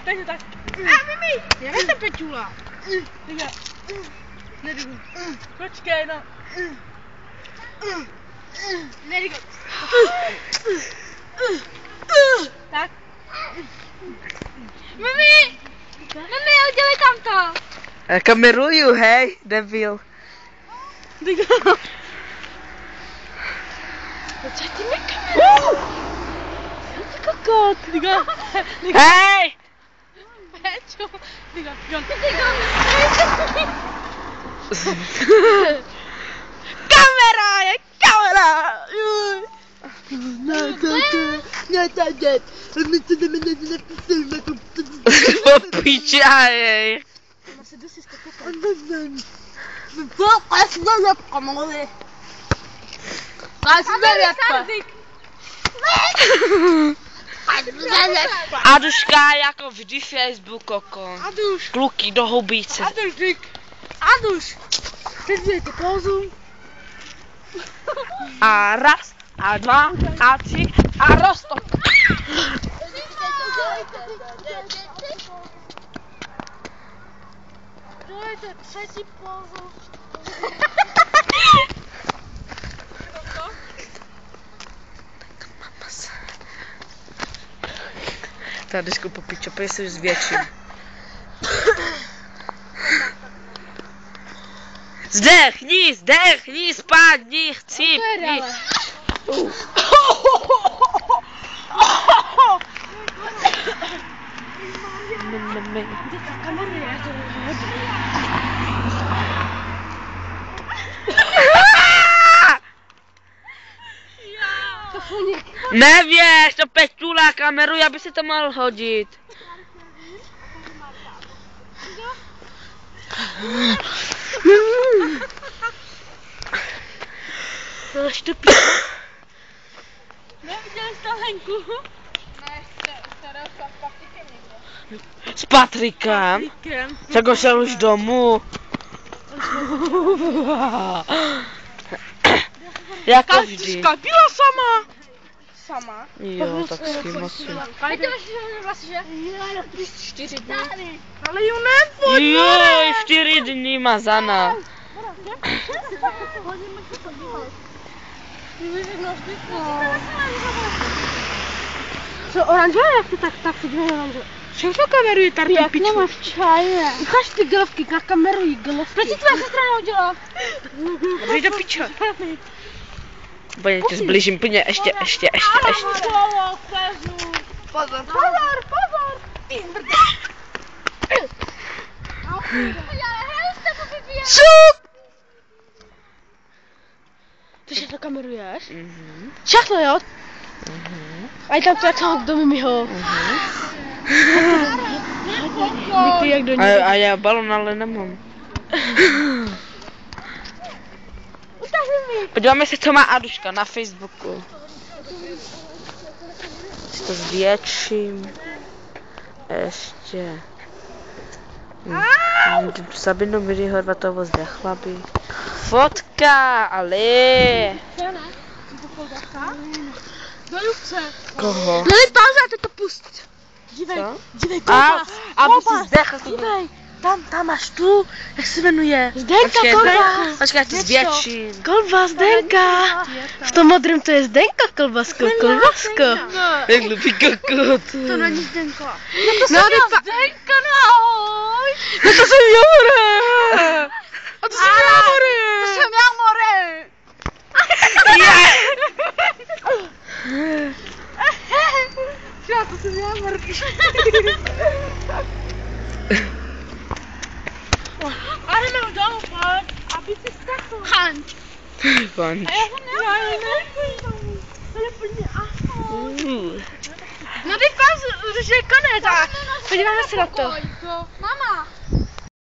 Takže tak. Mimi! Jak ta Peťula? Nedigu. Počkej, no. Nedigu. Tak. Mimi! Mimi, udělej tam to. Kameruju, hej, debil. Digo. Co ty nekameruješ? Ty kokot. Digo. Hej! Peťo. Digo. Kamera, je kamera. Popíčaj. Aduška jako vždy Facebook oko. Aduš. Kluky do hubíce. Aduš. Teď dějte pauzu. A raz, a dva, a tři, a rostop. Dojďte třetí pauzu. Tady skupo pičo, pojď se zvětším. Zdechni, spadni, chci. Nevěř, to Peťula kameru, aby se to mohl hodit. To ještě píš. Neviděli jste Lenku? Ne, starého s Patrikem někde. S Patrikem? Tak ho šel už domů. Jako vždy. Byla sama. Sama? Jo, tak s tím asi. Víte, že vlastně, že? 4 dny. Ale jo, nebo. Jo, 4 dny mazana. Co, oranžové, jak to tak se dělá oranžové? Všechno kameruje tady pičku. Jak nemáš čaje. Ukaž ty glovky, jak kamerují glovky. Proč ti tvoje sestra neudělala? Dej do piča. Úplně tě zblížím, plně, ještě. Pozor. Šup! Ty všechno kameruješ? Mhm. Všechno, jo? A je tam to jak do Mimiho. Díky, jak do něj. A já balon ale nemám. Podíváme se, co má Aduška na Facebooku. Si to zvětším. Ještě. Sabinu Miri Horvatovo zdechla by. Fotka, ale. Koho? Dali pauzu a teď to pust. Dívej, Co? dívej, kolbas. Aby si zdechl. Dívej, tam máš tu, jak se jmenuje? Zdenka, kolbas. Počkej, já ti zvětším. Kolbas, Zdenka. V tom modrém to je Zdenka, kolbasko, kolbasko. Jak hlupý kokot. To není Zdenka. No to jsem já Zdenka, ahoj. No to jsem já, more. A to jsem já, more. To jsem já, more. Já to jsem já, more. Ale jdeme dolů, pojď, aby si skakl. Hanč. Hanč. A já ho nemám. To je plně ahoj. No ty pauzu, už je konec a podíváme se na to.